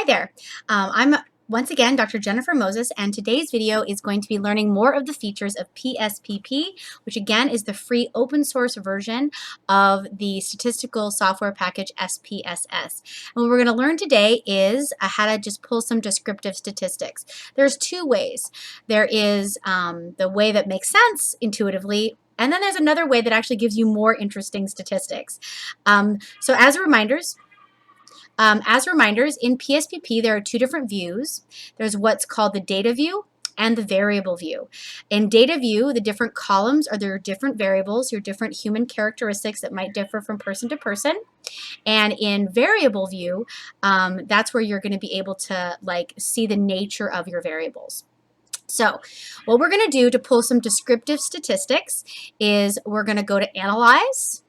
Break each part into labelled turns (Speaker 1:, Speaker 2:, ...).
Speaker 1: there. I'm once again Dr. Jennifer Moses, and today's video is going to be learning more of the features of PSPP, which again is the free open source version of the statistical software package SPSS. And what we're going to learn today is how to just pull some descriptive statistics. There's two ways. There is the way that makes sense intuitively, and then there's another way that actually gives you more interesting statistics. So as reminders, in PSPP, there are two different views. There's what's called the data view and the variable view. In data view, the different columns are their different variables, your different human characteristics that might differ from person to person. And in variable view, that's where you're going to be able to see the nature of your variables. So what we're going to do to pull some descriptive statistics is we're going to go to Analyze.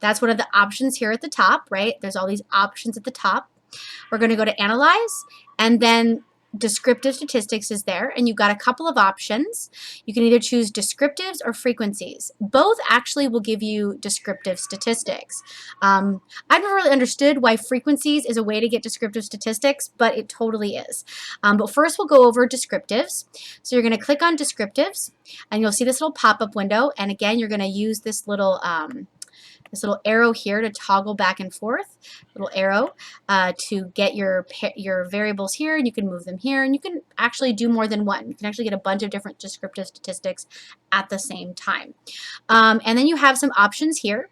Speaker 1: That's one of the options here at the top, right? There's all these options at the top. We're going to go to Analyze, and then Descriptive Statistics is there, and you've got a couple of options. You can either choose descriptives or frequencies. Both actually will give you descriptive statistics. I've never really understood why frequencies is a way to get descriptive statistics, but it totally is. But first we'll go over descriptives. So you're going to click on descriptives, and you'll see this little pop-up window, and again you're going to use this little arrow here to toggle back and forth, little arrow to get your variables here, and you can move them here, and you can actually do more than one. You can actually get a bunch of different descriptive statistics at the same time. And then you have some options here.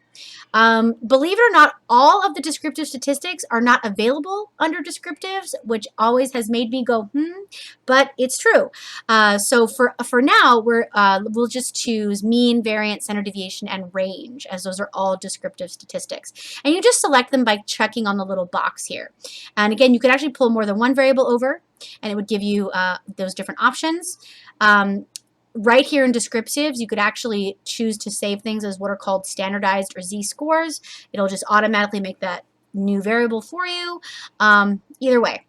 Speaker 1: Believe it or not, all of the descriptive statistics are not available under descriptives, which always has made me go, but it's true. So for now, we'll just choose mean, variance, standard deviation, and range, as those are all descriptive statistics. And you just select them by checking on the little box here. And again, you could actually pull more than one variable over, and it would give you those different options. Right here in descriptives, you could actually choose to save things as what are called standardized or z-scores. It'll just automatically make that new variable for you. Either way.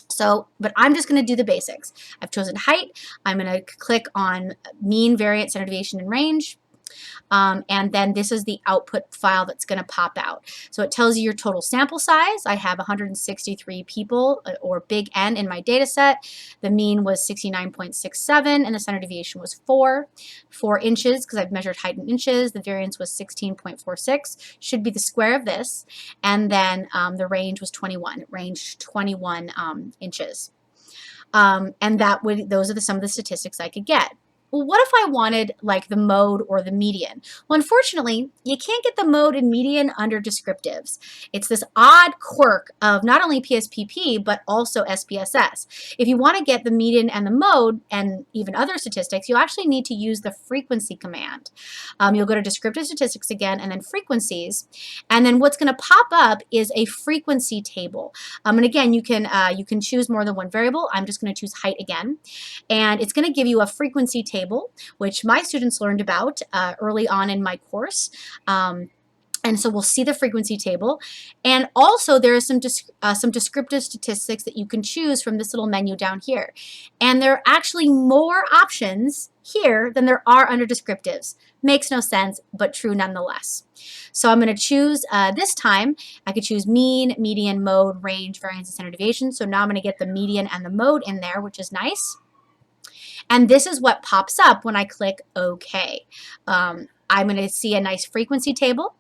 Speaker 1: So, but I'm just going to do the basics. I've chosen height. I'm going to click on mean, variance, standard deviation, and range. And then this is the output file that's going to pop out. So it tells you your total sample size. I have 163 people, or big N, in my data set. The mean was 69.67, and the standard deviation was 4 inches, because I've measured height in inches. The variance was 16.46, should be the square of this. And then the range was 21. It ranged 21 inches. And those are some of the statistics I could get. Well, what if I wanted the mode or the median? Well, unfortunately, you can't get the mode and median under descriptives. It's this odd quirk of not only PSPP, but also SPSS. If you want to get the median and the mode and even other statistics, you actually need to use the frequency command. You'll go to descriptive statistics again, and then frequencies. And then what's going to pop up is a frequency table. And again, you can choose more than one variable. I'm just going to choose height again. And it's going to give you a frequency table, which my students learned about early on in my course. And so we'll see the frequency table. And also there is some descriptive statistics that you can choose from this little menu down here. And there are actually more options here than there are under descriptives. Makes no sense, but true nonetheless. So I'm going to choose, this time, I could choose mean, median, mode, range, variance, and standard deviation. So now I'm going to get the median and the mode in there, which is nice. And this is what pops up when I click OK. I'm going to see a nice frequency table.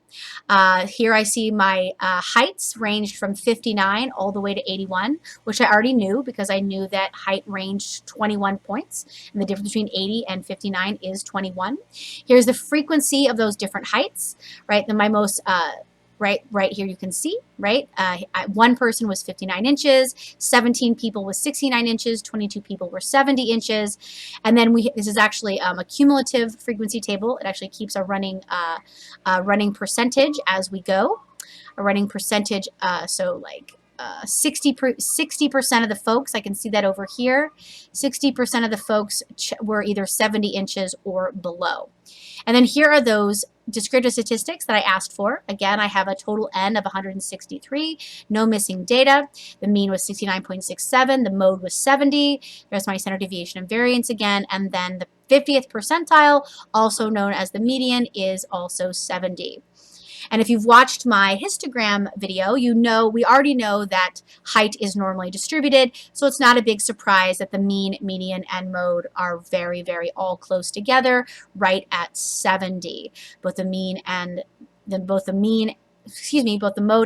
Speaker 1: Here I see my heights ranged from 59 all the way to 81, which I already knew because I knew that height ranged 21 points, and the difference between 80 and 59 is 21. Here's the frequency of those different heights, right? My most right here you can see, right? One person was 59 inches, 17 people was 69 inches, 22 people were 70 inches. And then this is actually a cumulative frequency table. It actually keeps a running percentage as we go. A running percentage, so 60% of the folks, I can see that over here, 60% of the folks were either 70 inches or below. And then here are those descriptive statistics that I asked for. Again, I have a total N of 163, no missing data. The mean was 69.67, the mode was 70. There's my standard deviation and variance again, and then the 50th percentile, also known as the median, is also 70. And if you've watched my histogram video, you know we already know that height is normally distributed, so it's not a big surprise that the mean, median, and mode are very, very all close together, right at 70. Both the mode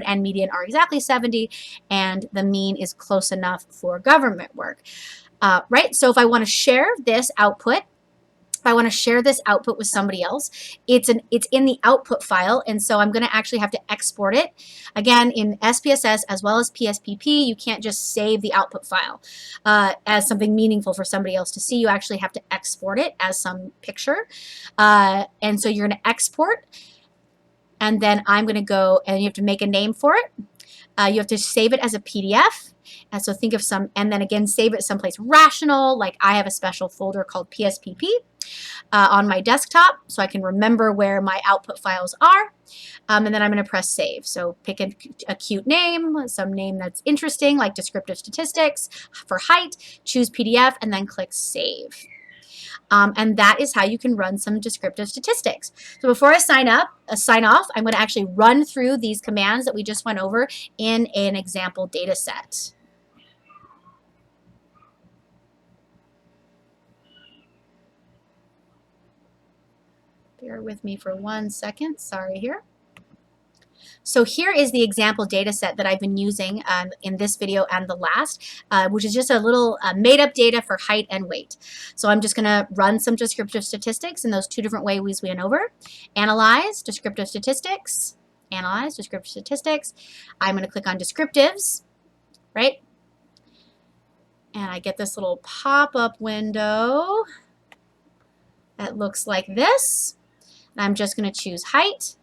Speaker 1: and median are exactly 70, and the mean is close enough for government work. Right? So if I want to share this output, with somebody else, it's in the output file, and so I'm going to actually have to export it. Again, in SPSS as well as PSPP, you can't just save the output file as something meaningful for somebody else to see. You actually have to export it as some picture. And so you're going to export, and then I'm going to go, and you have to make a name for it. You have to save it as a PDF. And so think of and then again, save it someplace rational. Like I have a special folder called PSPP on my desktop, so I can remember where my output files are. And then I'm going to press save. So pick a cute name, some name that's interesting, like descriptive statistics for height, choose PDF, and then click save. And that is how you can run some descriptive statistics. So before I sign off, I'm going to actually run through these commands that we just went over in an example data set. Bear with me for 1 second. Sorry here. So here is the example data set that I've been using in this video and the last, which is just a little made-up data for height and weight. So I'm just going to run some descriptive statistics in those two different ways we went over. Analyze, descriptive statistics. Analyze, descriptive statistics. I'm going to click on descriptives, right? And I get this little pop-up window that looks like this. And I'm just going to choose height.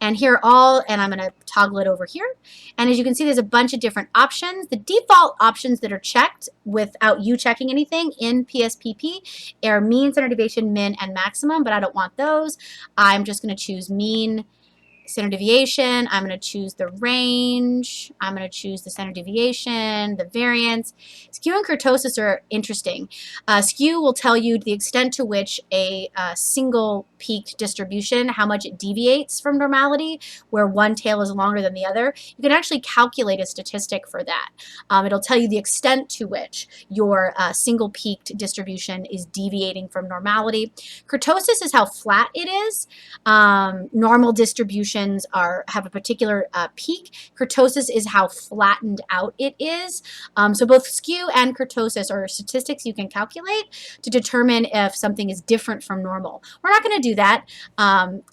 Speaker 1: And here and I'm going to toggle it over here. And as you can see, there's a bunch of different options. The default options that are checked without you checking anything in PSPP are mean, standard deviation, min, and maximum, but I don't want those. I'm just going to choose mean, standard deviation. I'm going to choose the range. I'm going to choose the standard deviation, the variance. Skew and kurtosis are interesting. Skew will tell you the extent to which a single peaked distribution, how much it deviates from normality, where one tail is longer than the other. You can actually calculate a statistic for that. It'll tell you the extent to which your single peaked distribution is deviating from normality. Kurtosis is how flat it is. Normal distribution have a particular peak. Kurtosis is how flattened out it is. So both skew and kurtosis are statistics you can calculate to determine if something is different from normal. We're not going to do that,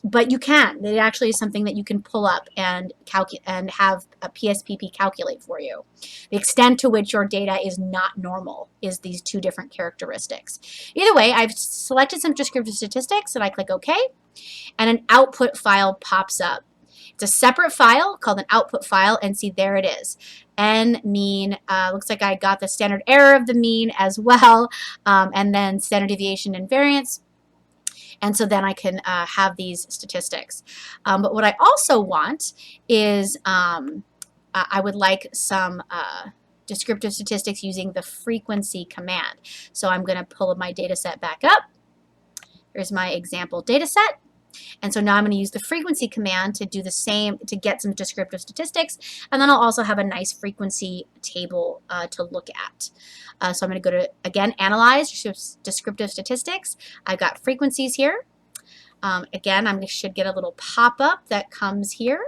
Speaker 1: but you can. It actually is something that you can pull up and have a PSPP calculate for you. The extent to which your data is not normal is these two different characteristics. Either way, I've selected some descriptive statistics and I click OK. And an output file pops up. It's a separate file called an output file, and see, there it is. N, mean, looks like I got the standard error of the mean as well, and then standard deviation and variance. And so then I can have these statistics. But what I also want is I would like some descriptive statistics using the frequency command. So I'm going to pull my data set back up. Here's my example data set. And so now I'm going to use the frequency command to do the same, to get some descriptive statistics. And then I'll also have a nice frequency table to look at. So I'm going to go to, again, analyze descriptive statistics. I've got frequencies here. Again, I should get a little pop-up that comes here.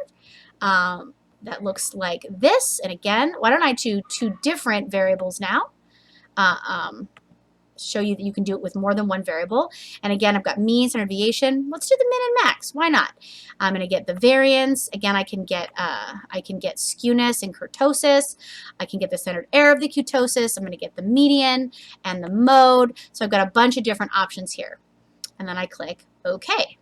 Speaker 1: That looks like this. And again, why don't I do two different variables now? Show you that you can do it with more than one variable. And again, I've got mean, standard deviation. Let's do the min and max. Why not? I'm going to get the variance. Again, I can get skewness and kurtosis. I can get the standard error of the kurtosis. I'm going to get the median and the mode. So I've got a bunch of different options here. And then I click OK.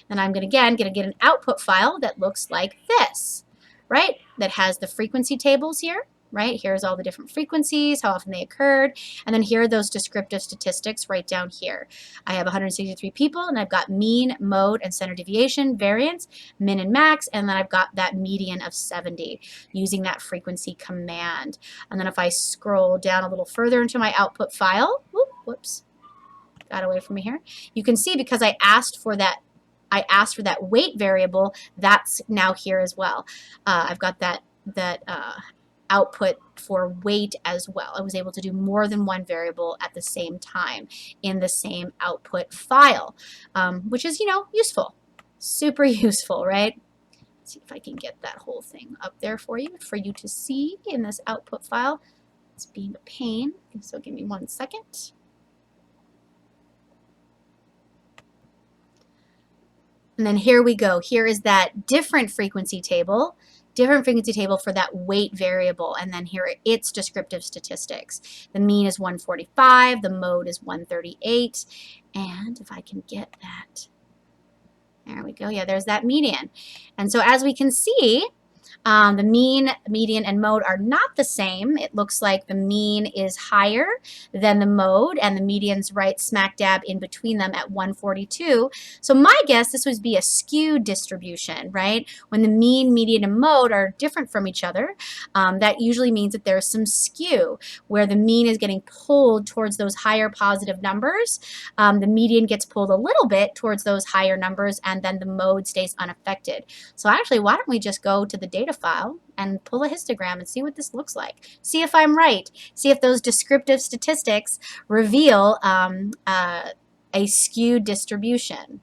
Speaker 1: And I'm going to get an output file that looks like this, right? That has the frequency tables here. Right, here's all the different frequencies, how often they occurred, and then here are those descriptive statistics right down here. I have 163 people, and I've got mean, mode, and standard deviation, variance, min and max, and then I've got that median of 70 using that frequency command. And then if I scroll down a little further into my output file, whoops, got away from me here, you can see because I asked for that I asked for that weight variable, that's now here as well. I've got that output for weight as well. I was able to do more than one variable at the same time in the same output file, which is, useful. Super useful, right? Let's see if I can get that whole thing up there for you to see in this output file. It's being a pain, so give me 1 second. And then here we go. Here is that different frequency table for that weight variable. And then here are its descriptive statistics. The mean is 145, the mode is 138. And if I can get that, there we go. Yeah, there's that median. And so as we can see, the mean, median, and mode are not the same. It looks like the mean is higher than the mode, and the median's right smack dab in between them at 142. So my guess, this would be a skewed distribution, right? When the mean, median, and mode are different from each other, that usually means that there's some skew, where the mean is getting pulled towards those higher positive numbers. The median gets pulled a little bit towards those higher numbers, and then the mode stays unaffected. So actually, why don't we just go to the data file and pull a histogram and see what this looks like. See if I'm right. See if those descriptive statistics reveal a skewed distribution.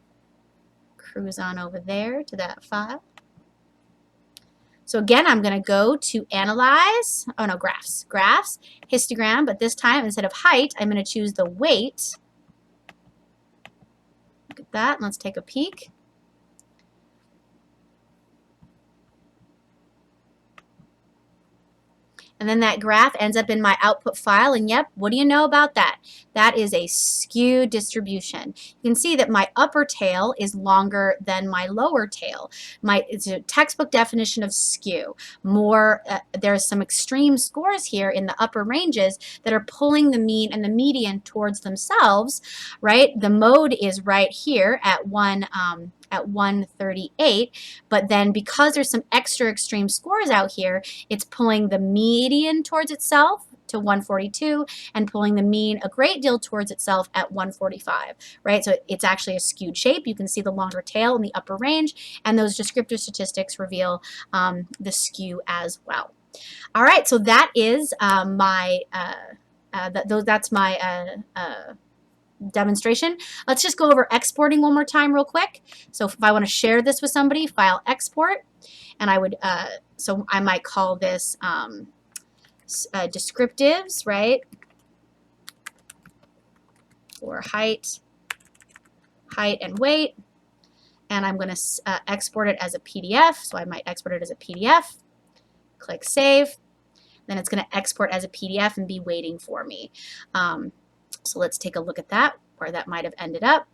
Speaker 1: Cruise on over there to that file. So again, I'm going to go to Analyze, Graphs, Histogram, but this time instead of height, I'm going to choose the weight. Look at that. Let's take a peek. And then that graph ends up in my output file, and yep, what do you know about that? That is a skewed distribution. You can see that my upper tail is longer than my lower tail. It's a textbook definition of skew. There's some extreme scores here in the upper ranges that are pulling the mean and the median towards themselves, right? The mode is right here at 138, but then because there's some extra extreme scores out here, it's pulling the median towards itself to 142 and pulling the mean a great deal towards itself at 145, right? So it's actually a skewed shape. You can see the longer tail in the upper range, and those descriptive statistics reveal the skew as well. All right, so that is that's my demonstration. Let's just go over exporting one more time real quick. So if I want to share this with somebody, file export, and I would, so I might call this descriptives, right? For height and weight, and I'm going to export it as a PDF. So I might export it as a PDF. Click Save. Then it's going to export as a PDF and be waiting for me. So let's take a look at that, where that might have ended up.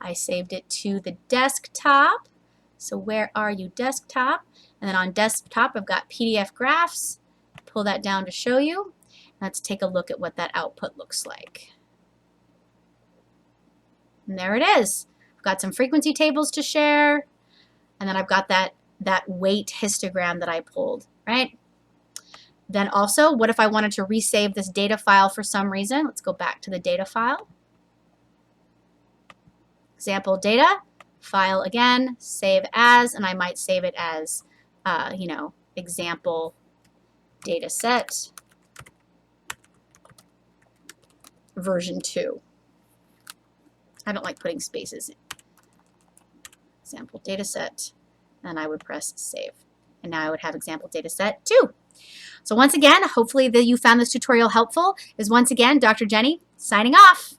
Speaker 1: I saved it to the desktop. So where are you, desktop? And then on desktop, I've got PDF graphs. Pull that down to show you. Let's take a look at what that output looks like. And there it is. I've got some frequency tables to share. And then I've got that weight histogram that I pulled, right? Then also, what if I wanted to resave this data file for some reason? Let's go back to the data file. Example data, file again, save as, and I might save it as, example data set version 2. I don't like putting spaces in. Example data set, and I would press save. And now I would have example data set 2. So once again, hopefully that you found this tutorial helpful. Is once again Dr. Jenny signing off.